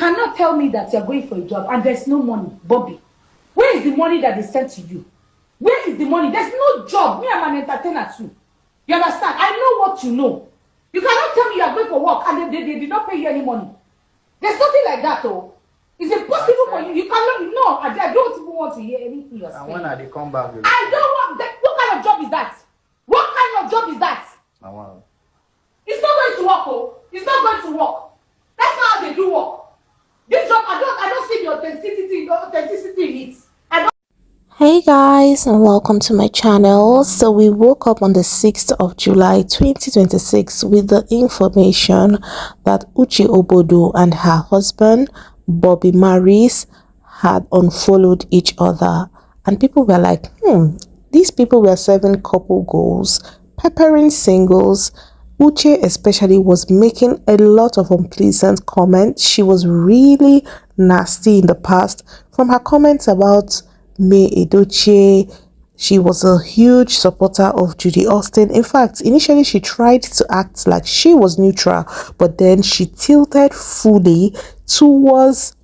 cannot tell me that you're going for a job and there's no money. Bobby, where is the money that they sent to you? Where is the money? There's no job. Me, I'm an entertainer too. You understand? I know what you know. You cannot tell me you are going for work and they did not pay you any money. There's nothing like that, though. It's impossible for you. You cannot. No, I don't even want to hear anything you're saying. And when are they come back? I don't want that. What kind of job is that? What kind of job is that? I want. It's not going to work, oh. It's not going to work. That's not how they do work. This job, I don't see the authenticity in it. Hey guys, and welcome to my channel. So we woke up on the 6th of July 2026 with the information that Uche Obodo and her husband Bobby Maris had unfollowed each other, and people were like, these people were serving couple goals, peppering singles. Uche especially was making a lot of unpleasant comments. She was really nasty in the past. From her comments about May Edochie, she was a huge supporter of Judy Austin. In fact, initially she tried to act like she was neutral, but then she tilted fully towards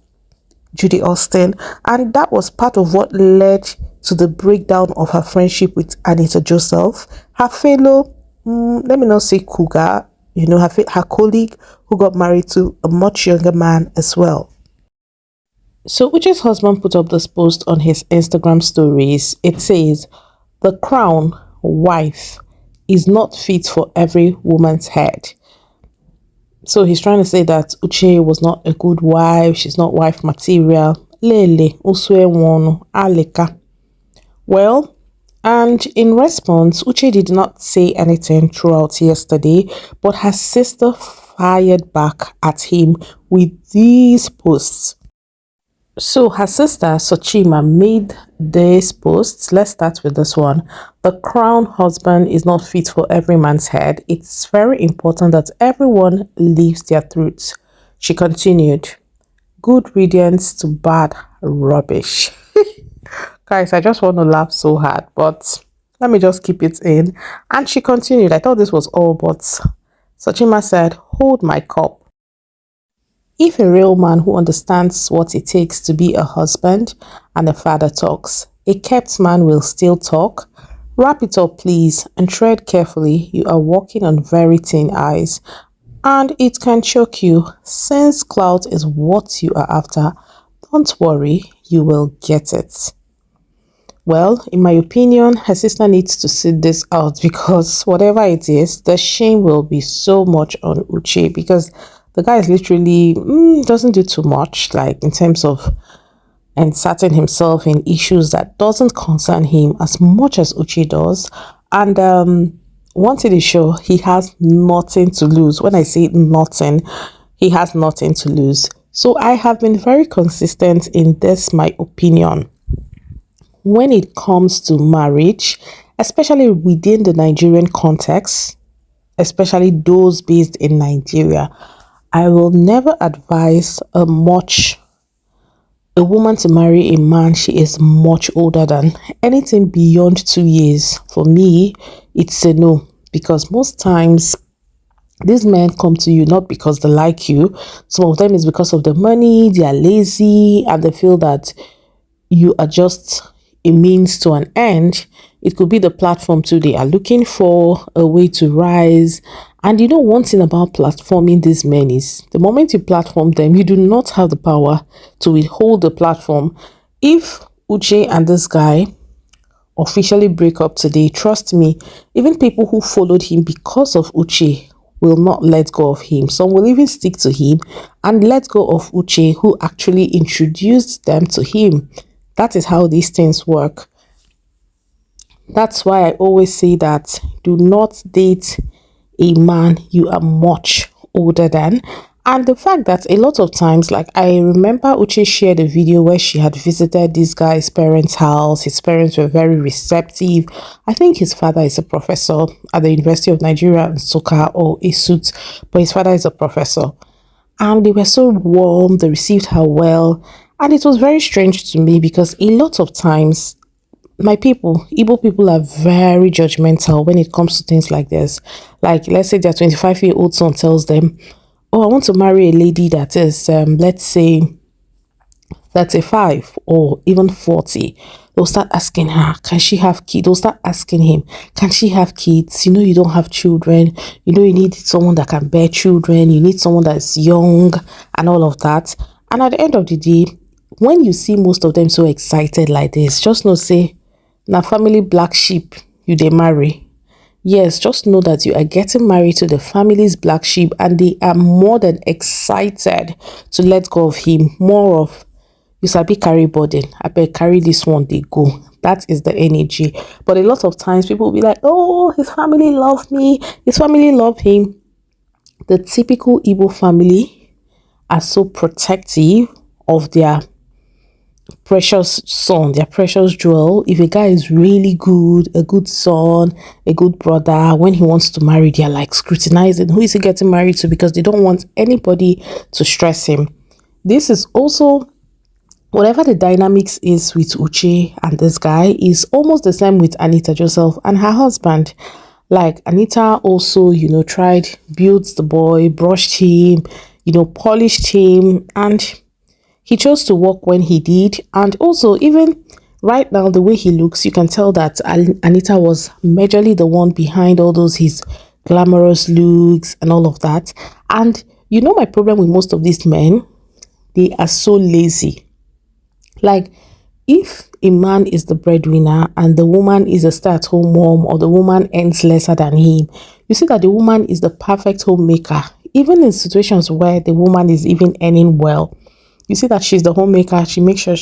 Judy Austin, and that was part of what led to the breakdown of her friendship with Anita Joseph, her fellow, let me not say cougar, her colleague who got married to a much younger man as well. So Uche's husband put up this post on his Instagram stories. It says, "The crown, wife, is not fit for every woman's head." So he's trying to say that Uche was not a good wife. She's not wife material. Lele, uswe wono, aleka. Well, and in response, Uche did not say anything throughout yesterday, but her sister fired back at him with these posts. So her sister Sochima made this post. Let's start with this one. "The crown husband is not fit for every man's head. It's very important that everyone lives their truths." She continued, "Good riddance to bad rubbish." Guys, I just want to laugh so hard, but let me just keep it in. And she continued, I thought this was all, but Sochima said, "Hold my cup. If a real man who understands what it takes to be a husband and a father talks, a kept man will still talk. Wrap it up, please, and tread carefully. You are walking on very thin ice, and it can choke you. Since clout is what you are after, don't worry, you will get it." Well, in my opinion, her sister needs to sit this out, because whatever it is, the shame will be so much on Uche, because the guy is literally doesn't do too much, like in terms of inserting himself in issues that doesn't concern him as much as Uche does. And one thing is sure, he has nothing to lose. When I say nothing, he has nothing to lose. So I have been very consistent in this, my opinion. When it comes to marriage, especially within the Nigerian context, especially those based in Nigeria, I will never advise a woman to marry a man she is much older than. Anything beyond 2 years, for me, it's a no. Because most times, these men come to you not because they like you. Some of them is because of the money, they are lazy, and they feel that you are just a means to an end. It could be the platform too they are looking for, a way to rise. And one thing about platforming these men is, the moment you platform them, you do not have the power to withhold the platform. If Uche and this guy officially break up today, trust me, even people who followed him because of Uche will not let go of him. Some will even stick to him and let go of Uche, who actually introduced them to him. That is how these things work. That's why I always say that do not date a man you are much older than. And the fact that a lot of times, like I remember Uche shared a video where she had visited this guy's parents' house. His parents were very receptive. I think his father is a professor at the University of Nigeria in Soka, or Isut, but his father is a professor. And they were so warm, they received her well. And it was very strange to me, because a lot of times, my people, Igbo people, are very judgmental when it comes to things like this. Like, let's say their 25-year-old son tells them, oh, I want to marry a lady that is, let's say, 35 or even 40. They'll start asking her, can she have kids? They'll start asking him, can she have kids? You know, you don't have children. You know, you need someone that can bear children. You need someone that's young and all of that. And at the end of the day, when you see most of them so excited like this, just know, say, now family black sheep, you they marry. Yes, just know that you are getting married to the family's black sheep and they are more than excited to let go of him. More of, you sabi carry burden, I bet carry this one, they go. That is the energy. But a lot of times people will be like, oh, his family love me, his family love him. The typical Igbo family are so protective of their precious son, their precious jewel. If a guy is really good, a good son, a good brother, when he wants to marry, they're like scrutinizing who is he getting married to, because they don't want anybody to stress him. This is also, whatever the dynamics is with Uche and this guy, is almost the same with Anita Joseph and her husband. Like, Anita also, you know, tried, built the boy, brushed him, you know, polished him, and he chose to work when he did. And also, even right now, the way he looks, you can tell that Anita was majorly the one behind all those his glamorous looks and all of that. And you know, my problem with most of these men, they are so lazy. Like, if a man is the breadwinner and the woman is a stay-at-home mom, or the woman earns lesser than him, you see that the woman is the perfect homemaker. Even in situations where the woman is even earning well, you see that she's the homemaker. She makes sure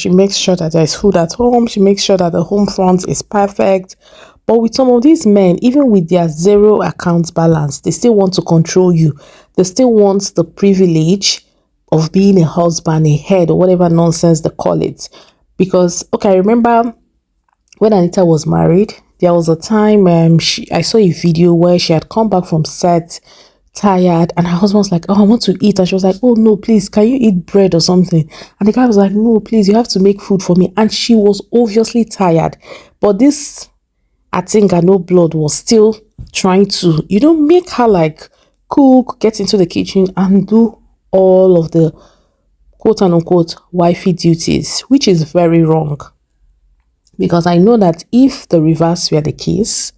that there's food at home. She makes sure that the home front is perfect. But with some of these men, even with their zero account balance, they still want to control you. They still want the privilege of being a husband, a head, or whatever nonsense they call it. Because, okay, I remember when Anita was married, there was a time I saw a video where she had come back from set tired, and her husband was like, oh, I want to eat, and she was like, oh no, please, can you eat bread or something? And the guy was like, no, please, you have to make food for me. And she was obviously tired, but this Atinga no blood was still trying to, you know, make her like cook, get into the kitchen and do all of the quote unquote wifey duties, which is very wrong. Because I know that if the reverse were the case,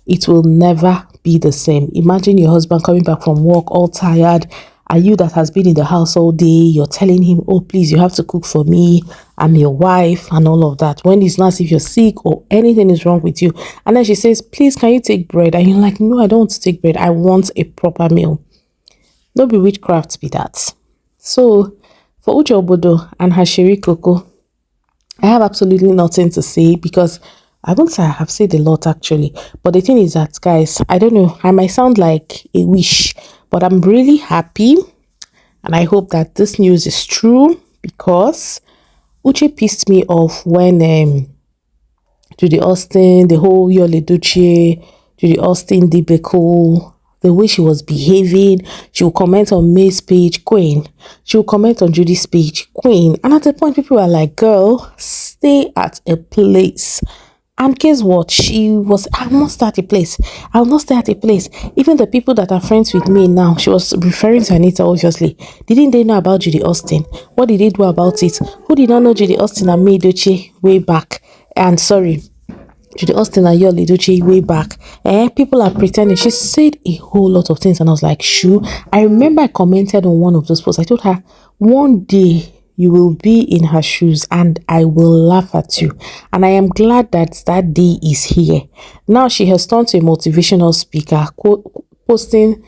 it will never be the same. Imagine your husband coming back from work all tired, and you that has been in the house all day, you're telling him, oh, please, you have to cook for me, I'm your wife, and all of that. When it's not as if you're sick or anything is wrong with you. And then she says, please, can you take bread? And you're like, no, I don't want to take bread. I want a proper meal. Don't be witchcraft, be that. So, for Uche Obodo and her Sheri Coco, I have absolutely nothing to say, because I won't say I have said a lot actually. But the thing is that, guys, I don't know, I might sound like a wish, but I'm really happy. And I hope that this news is true, because Uche pissed me off when Judy Austin, the whole May Edochie, Judy Austin debacle, the way she was behaving. She will comment on May's page, Queen. She will comment on Judy's page, Queen. And at the point, people are like, girl, stay at a place. And guess what? She was, I will not stay at a place. I will not stay at a place. Even the people that are friends with me now, she was referring to Anita, obviously. Didn't they know about Judy Austin? What did they do about it? Who did not know Judy Austin and May Edochie way back? And sorry, Judy Austin and May Edochie way back. People are pretending. She said a whole lot of things, and I was like, shoo. I remember I commented on one of those posts. I told her, one day you will be in her shoes and I will laugh at you. And I am glad that that day is here. Now she has turned to a motivational speaker, posting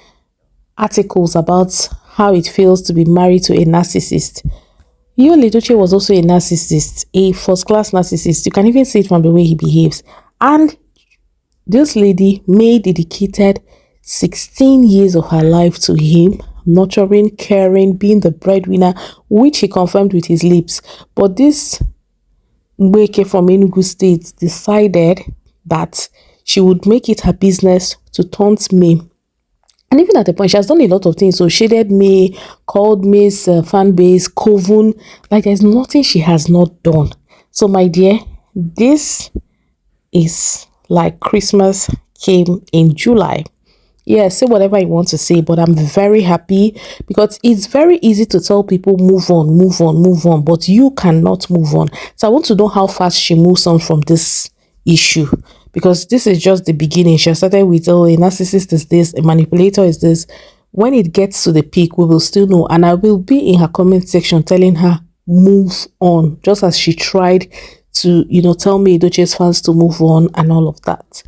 articles about how it feels to be married to a narcissist. May Edochie was also a narcissist, a first-class narcissist. You can even see it from the way he behaves. And this lady, May, dedicated 16 years of her life to him, nurturing, caring, being the breadwinner, which he confirmed with his lips. But this Mbeke from Enugu State decided that she would make it her business to taunt May. And even at the point, she has done a lot of things. So shaded May, called May's fan base coven. Like, there's nothing she has not done. So my dear, this is like Christmas came in July. Yeah, say whatever you want to say, but I'm very happy because it's very easy to tell people move on, move on, move on, but you cannot move on. So I want to know how fast she moves on from this issue, because this is just the beginning. She started with, oh, a narcissist is this, a manipulator is this. When it gets to the peak, we will still know, and I will be in her comment section telling her move on, just as she tried to, tell May Edochie's fans to move on and all of that.